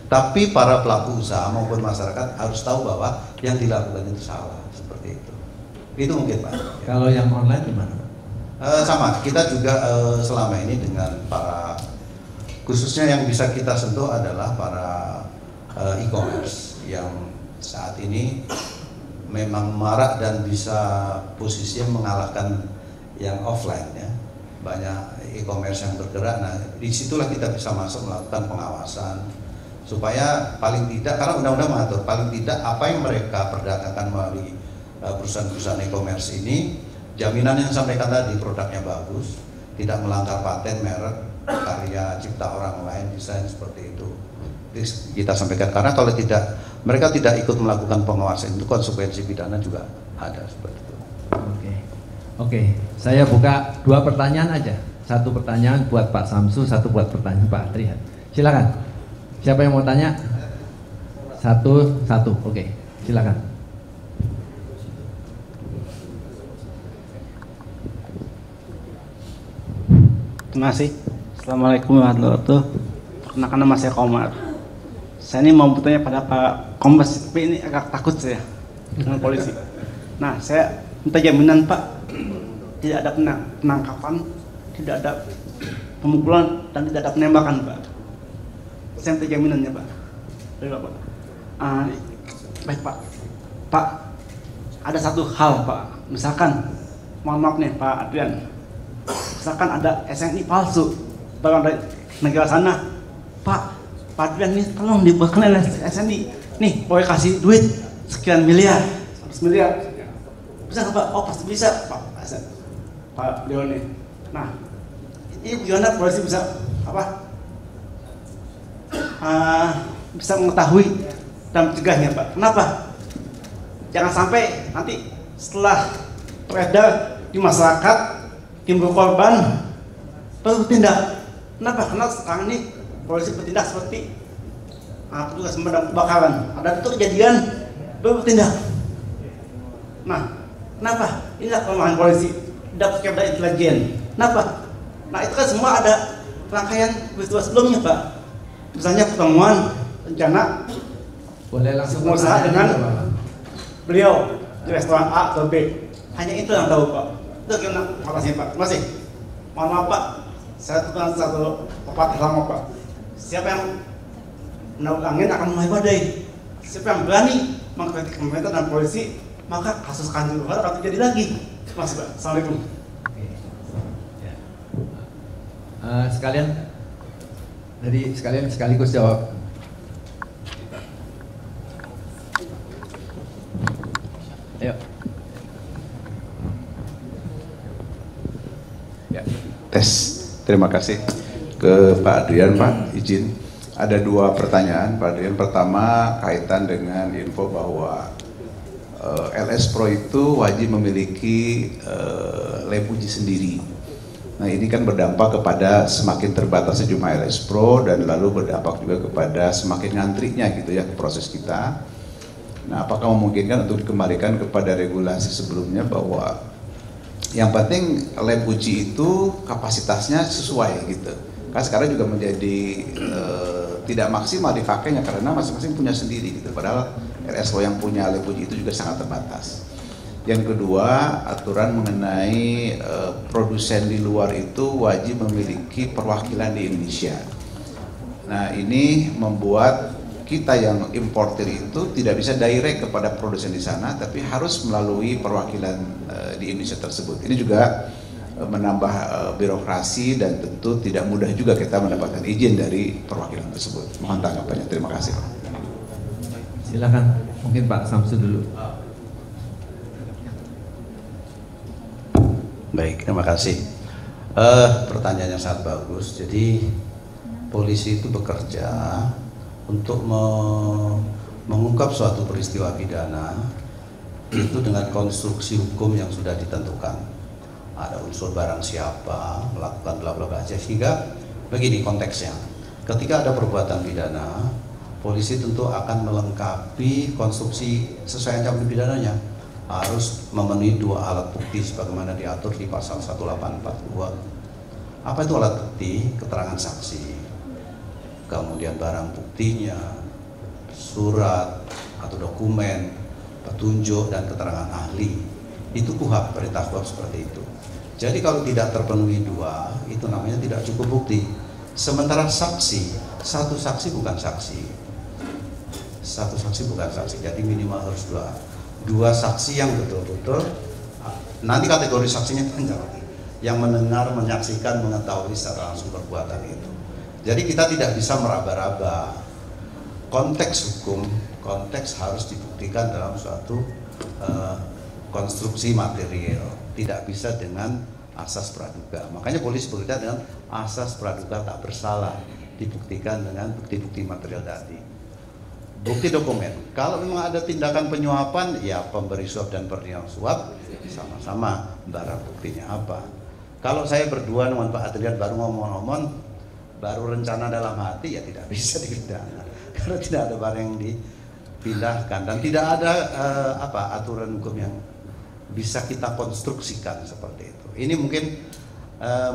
Tapi para pelaku usaha maupun masyarakat harus tahu bahwa yang dilakukan itu salah, seperti itu. Itu mungkin Pak. Kalau yang online gimana? Sama, kita juga selama ini dengan para, khususnya yang bisa kita sentuh adalah para e-commerce yang saat ini memang marak dan bisa posisinya mengalahkan yang offline, ya. Banyak e-commerce yang bergerak. Nah, disitulah kita bisa masuk melakukan pengawasan supaya paling tidak, karena undang-undang mengatur paling tidak apa yang mereka perdagangkan melalui perusahaan-perusahaan e-commerce ini, jaminan yang sampaikan tadi, produknya bagus, tidak melanggar paten, merek, karya cipta orang lain, desain, seperti itu. Kita sampaikan, karena kalau tidak, mereka tidak ikut melakukan pengawasan, itu konsekuensi pidana juga ada, seperti itu. Oke, saya buka 2 pertanyaan aja. 1 pertanyaan buat Pak Samsu, 1 buat pertanyaan Pak Trihan. Silakan. Siapa yang mau tanya? 1, oke, silakan. Terima kasih. Assalamualaikum warahmatullahi wabarakatuh. Perkenalkan, nama saya Komar. Saya ini mau bertanya pada Pak Kombes, tapi ini agak takut saya dengan polisi. Nah, saya minta jaminan Pak, tidak ada penangkapan, tidak ada pemukulan, dan tidak ada penembakan Pak. Saya minta jaminannya Pak dari Bapak. Baik Pak. Pak, ada satu hal Pak, misalkan, mohon maaf nih Pak Adrian, misalkan ada SNI palsu barang dari negara sana, Pak Adrian nih tolong dibuatkan oleh SNI, nih boleh kasih duit sekian miliar, 100 miliar, bisa nggak Pak? Oh pasti bisa Pak Leon nih. Nah, ini gimana polisi bisa apa? Bisa mengetahui dan mencegahnya Pak. Kenapa? Jangan sampai nanti setelah beredar di masyarakat, timbul korban, baru tindak. Kenapa? Karena sekarang ini polisi bertindak seperti petugas pemadam kebakaran. Ada itu kejadian, baru bertindak. Nah, kenapa? Inilah kelemahan polisi, tidak pakai intelijen. Kenapa? Nah, itu kan semua ada rangkaian peristiwa sebelumnya Pak. Misalnya pertemuan rencana pengusaha dengan beliau di restoran A atau B. Hanya itu yang tahu Pak. Itu gimana? Makasih Pak. Terima kasih. Mohon maaf Pak, saya tukang satu pepatah lama Pak. Siapa yang menaut angin akan mulai badai. Siapa yang berani mengkritik pemerintah dan polisi, maka kasus Kanjuruhan akan terjadi lagi. Terima kasih Pak. Assalamualaikum. Sekaligus jawab. Ayo. Ya, tes. Terima kasih ke Pak Adrian. Pak, izin ada 2 pertanyaan Pak Adrian. Pertama kaitan dengan info bahwa LS Pro itu wajib memiliki lab uji sendiri. Nah, ini kan berdampak kepada semakin terbatasnya jumlah LS Pro dan lalu berdampak juga kepada semakin ngantrinya gitu ya proses kita. Nah, apakah memungkinkan untuk dikembalikan kepada regulasi sebelumnya bahwa yang penting lab uji itu kapasitasnya sesuai gitu. Kan sekarang juga menjadi tidak maksimal dipakainya karena masing-masing punya sendiri gitu. Padahal LS Pro yang punya lab uji itu juga sangat terbatas. Yang kedua, aturan mengenai produsen di luar itu wajib memiliki perwakilan di Indonesia. Nah, ini membuat kita yang importer itu tidak bisa direct kepada produsen di sana, tapi harus melalui perwakilan di Indonesia tersebut. Ini juga menambah birokrasi dan tentu tidak mudah juga kita mendapatkan izin dari perwakilan tersebut. Mohon tanggapannya. Terima kasih, Pak. Silakan, mungkin Pak Samsu dulu. Baik, terima kasih. Pertanyaan yang sangat bagus. Jadi polisi itu bekerja untuk mengungkap suatu peristiwa pidana itu dengan konstruksi hukum yang sudah ditentukan. Ada unsur barang siapa melakukan bla bla bla, sehingga begini konteksnya. Ketika ada perbuatan pidana, polisi tentu akan melengkapi konstruksi sesuai ancaman pidananya. Harus memenuhi 2 alat bukti sebagaimana diatur di pasal 1842. Apa itu alat bukti? Keterangan saksi, kemudian barang buktinya, surat atau dokumen, petunjuk dan keterangan ahli. Itu KUHP, perintah KUHP seperti itu. Jadi kalau tidak terpenuhi 2, itu namanya tidak cukup bukti. Sementara saksi, satu saksi bukan saksi. Satu saksi bukan saksi, jadi minimal harus 2 saksi yang betul-betul, nanti kategori saksinya yang mendengar, menyaksikan, mengetahui secara langsung perbuatan itu. Jadi kita tidak bisa meraba-raba. Konteks hukum, konteks harus dibuktikan dalam suatu konstruksi material, tidak bisa dengan asas praduga. Makanya polisi bekerja dengan asas praduga tak bersalah, dibuktikan dengan bukti-bukti material tadi. Bukti dokumen, kalau memang ada tindakan penyuapan, ya pemberi suap dan penerima suap sama-sama barang buktinya apa. Kalau saya berdua dengan Pak Adrian baru ngomong-ngomong, baru rencana dalam hati, ya tidak bisa dipidana karena tidak ada barang yang dipindahkan dan tidak ada aturan hukum yang bisa kita konstruksikan seperti itu. Ini mungkin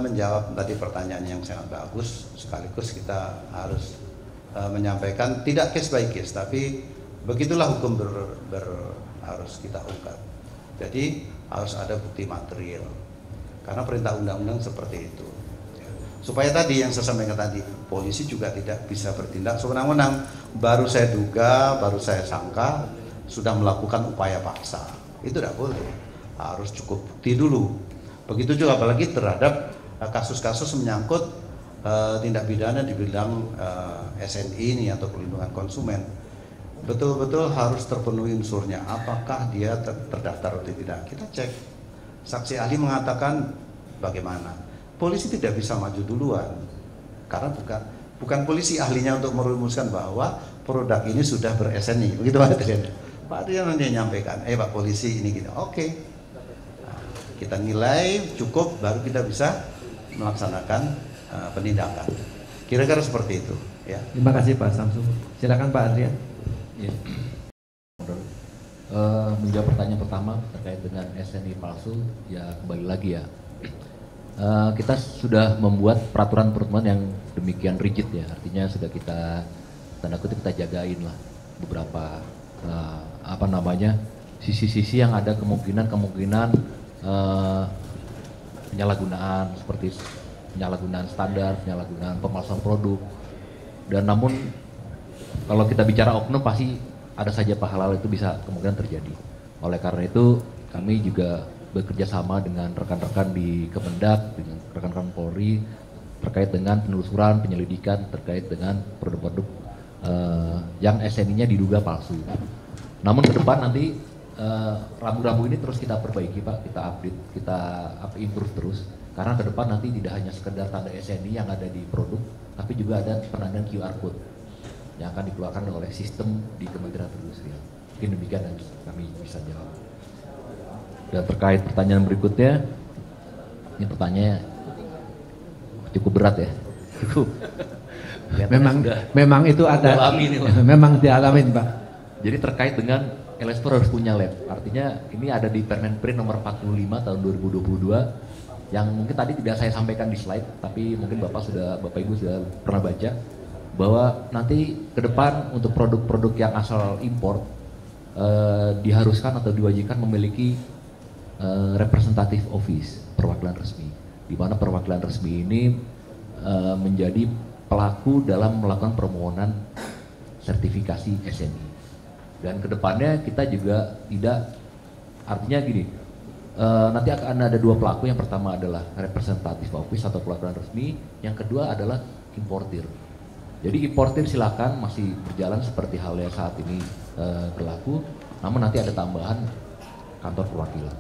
menjawab tadi pertanyaan yang sangat bagus, sekaligus kita harus menyampaikan tidak case by case, tapi begitulah hukum harus kita ungkap. Jadi harus ada bukti material karena perintah undang-undang seperti itu. Supaya tadi yang saya sampaikan tadi, polisi juga tidak bisa bertindak sewenang-wenang. Baru saya duga, baru saya sangka sudah melakukan upaya paksa. Itu tidak boleh, harus cukup bukti dulu. Begitu juga apalagi terhadap kasus-kasus menyangkut tindak pidana di bidang SNI ini atau perlindungan konsumen. Betul-betul harus terpenuhi unsurnya. Apakah dia terdaftar atau tidak? Kita cek. Saksi ahli mengatakan bagaimana? Polisi tidak bisa maju duluan karena bukan polisi ahlinya untuk merumuskan bahwa produk ini sudah ber-SNI. Begitu Pak Adrian. Pak Adrian nanti nyampaikan, Pak polisi ini gitu. Oke. Nah, kita nilai cukup baru kita bisa melaksanakan penindakan. Kira-kira seperti itu, ya. Terima kasih Pak Samsu. Silakan Pak Adrian. Ya. Menjawab pertanyaan pertama terkait dengan SNI palsu, ya kembali lagi ya. Kita sudah membuat peraturan-peraturan yang demikian rigid ya, artinya sudah kita tanda kutip kita jagain lah beberapa sisi-sisi yang ada kemungkinan penyalahgunaan seperti penyalahgunaan standar, penyalahgunaan pemalsuan produk. Dan namun kalau kita bicara oknum pasti ada saja hal-hal itu bisa kemungkinan terjadi. Oleh karena itu kami juga bekerja sama dengan rekan-rekan di Kemendak, dengan rekan-rekan Polri terkait dengan penelusuran, penyelidikan terkait dengan produk-produk yang SNI-nya diduga palsu. Namun ke depan nanti rambu-rambu ini terus kita perbaiki Pak, kita update, kita improve terus. Karena ke depan nanti tidak hanya sekedar tanda SNI yang ada di produk, tapi juga ada penandaan QR Code yang akan dikeluarkan oleh sistem di Kementerian Perindustrian. Mungkin demikian yang kami bisa jawab. Dan terkait pertanyaan berikutnya, ini pertanyaannya cukup berat ya. Cukup. Memang itu ada. Memang dialamin Pak. Jadi terkait dengan LSPOR harus punya lab. Artinya ini ada di Permenprin nomor 45 tahun 2022 yang mungkin tadi tidak saya sampaikan di slide, tapi mungkin Bapak Ibu sudah pernah baca bahwa nanti ke depan untuk produk-produk yang asal impor diharuskan atau diwajibkan memiliki representative office, perwakilan resmi, di mana perwakilan resmi ini menjadi pelaku dalam melakukan permohonan sertifikasi SNI. Dan kedepannya kita juga tidak, artinya gini, nanti akan ada dua pelaku. Yang pertama adalah representatif office atau pelaporan resmi, yang kedua adalah importir. Jadi importir silakan masih berjalan seperti halnya saat ini berlaku, namun nanti ada tambahan kantor perwakilan.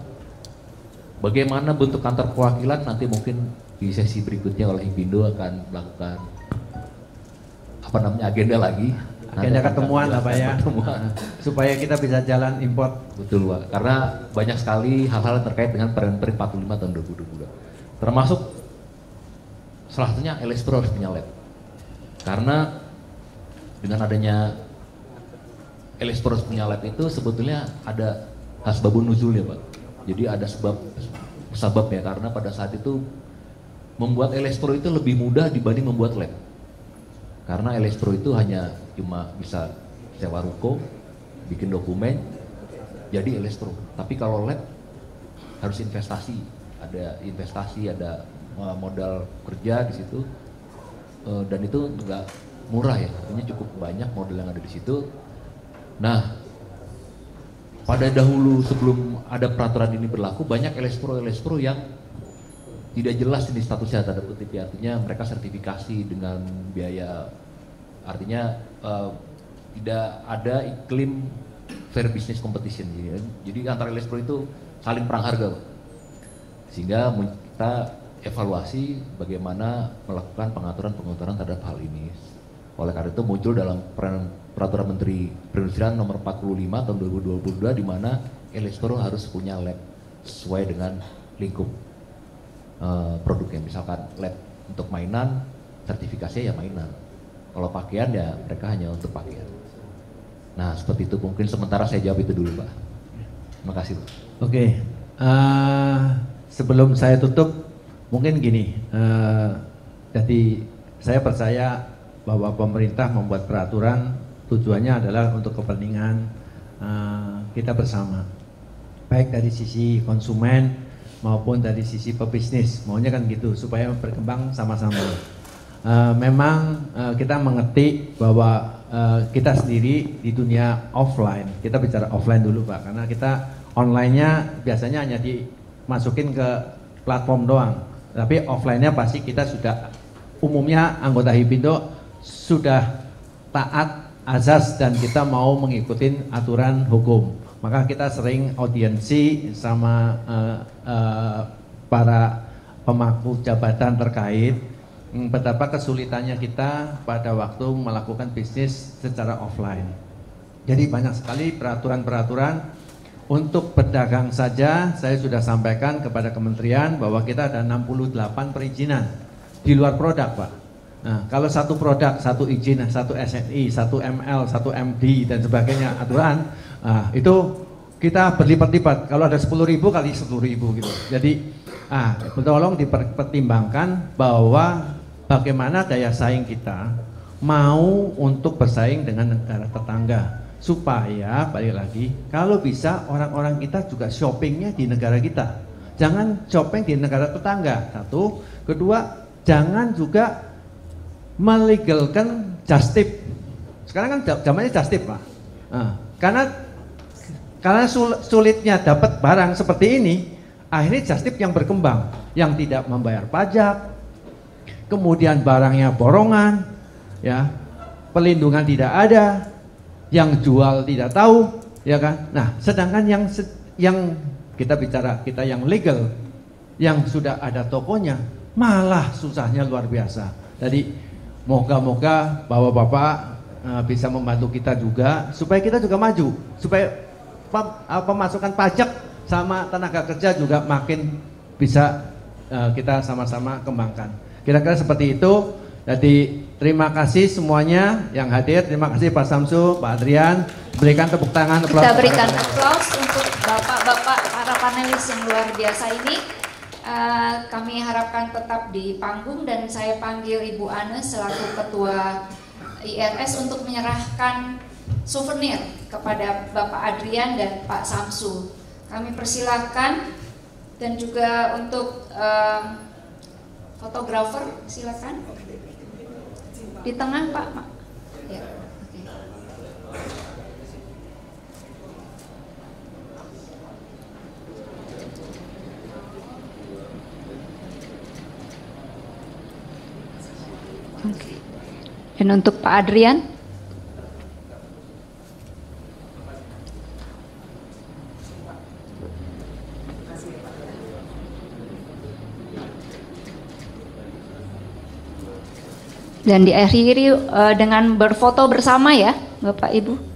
Bagaimana bentuk kantor perwakilan nanti mungkin di sesi berikutnya oleh Hipindo akan melakukan agenda lagi. Agenda ketemuan lah Pak ya, supaya kita bisa jalan import. Betul Pak, karena banyak sekali hal-hal terkait dengan Permen 45 tahun 2022. Termasuk salah satunya LSPro harus punya lab. Karena dengan adanya LSPro harus punya lab itu sebetulnya ada asbabun nuzul ya Pak. Jadi ada sebab ya, karena pada saat itu membuat LSPro itu lebih mudah dibanding membuat lab. Karena LSPro itu hanya cuma bisa sewa ruko, bikin dokumen, jadi LSPro. Tapi kalau lab harus investasi, ada modal kerja di situ, dan itu nggak murah ya, artinya cukup banyak modal yang ada di situ. Nah, pada dahulu sebelum ada peraturan ini berlaku, banyak LSPro yang tidak jelas ini statusnya tanda kutip ya, artinya mereka sertifikasi dengan biaya, artinya tidak ada iklim fair business competition ya. Jadi antara LSPro itu saling perang harga, sehingga kita evaluasi bagaimana melakukan pengaturan terhadap hal ini. Oleh karena itu muncul dalam peraturan Menteri Perindustrian nomor 45 tahun 2022 di mana LSPro harus punya lab sesuai dengan lingkup produknya. Misalkan lab untuk mainan, sertifikasinya ya mainan. Kalau pakaian ya mereka hanya untuk pakaian. Nah seperti itu, mungkin sementara saya jawab itu dulu Pak. Terima kasih Pak. Oke, sebelum saya tutup mungkin gini, jadi saya percaya bahwa pemerintah membuat peraturan tujuannya adalah untuk kepentingan kita bersama, baik dari sisi konsumen maupun dari sisi pebisnis, maunya kan gitu supaya berkembang sama-sama. Memang kita mengerti bahwa kita sendiri di dunia offline, kita bicara offline dulu Pak, karena kita online-nya biasanya hanya dimasukin ke platform doang, tapi offline-nya pasti kita sudah, umumnya anggota Hipindo sudah taat azas dan kita mau mengikuti aturan hukum. Maka kita sering audiensi sama para pemangku jabatan terkait betapa kesulitannya kita pada waktu melakukan bisnis secara offline. Jadi banyak sekali peraturan-peraturan. Untuk pedagang saja saya sudah sampaikan kepada kementerian bahwa kita ada 68 perizinan di luar produk Pak. Nah kalau satu produk, satu izin, satu SNI, satu ML, satu MD dan sebagainya aturan, itu kita berlipat-lipat. Kalau ada 10.000 kali 10.000 gitu. Jadi tolong dipertimbangkan bahwa bagaimana daya saing kita mau untuk bersaing dengan negara tetangga, supaya balik lagi kalau bisa orang-orang kita juga shoppingnya di negara kita, jangan shopping di negara tetangga. Satu, kedua, jangan juga melegalkan just tip. Sekarang kan zamannya just tip Pak. Karena sulitnya dapat barang seperti ini, akhirnya just tip yang berkembang, yang tidak membayar pajak, kemudian barangnya borongan, ya, pelindungan tidak ada, yang jual tidak tahu, ya kan? Nah, sedangkan yang kita bicara, kita yang legal, yang sudah ada tokonya, malah susahnya luar biasa. Jadi moga-moga Bapak-bapak bisa membantu kita juga, supaya kita juga maju, supaya pemasukan pajak sama tenaga kerja juga makin bisa kita sama-sama kembangkan. Kira-kira seperti itu. Jadi terima kasih semuanya yang hadir. Terima kasih Pak Samsu, Pak Adrian. Berikan tepuk tangan. Kita berikan aplaus untuk bapak-bapak para panelis yang luar biasa ini. Kami harapkan tetap di panggung dan saya panggil Ibu Ane selaku Ketua IRS untuk menyerahkan souvenir kepada Bapak Adrian dan Pak Samsu. Kami persilahkan, dan juga untuk fotografer silakan di tengah Pak. Ya, okay. Oke. Dan untuk Pak Adrian? Dan diakhiri dengan berfoto bersama ya, Bapak Ibu.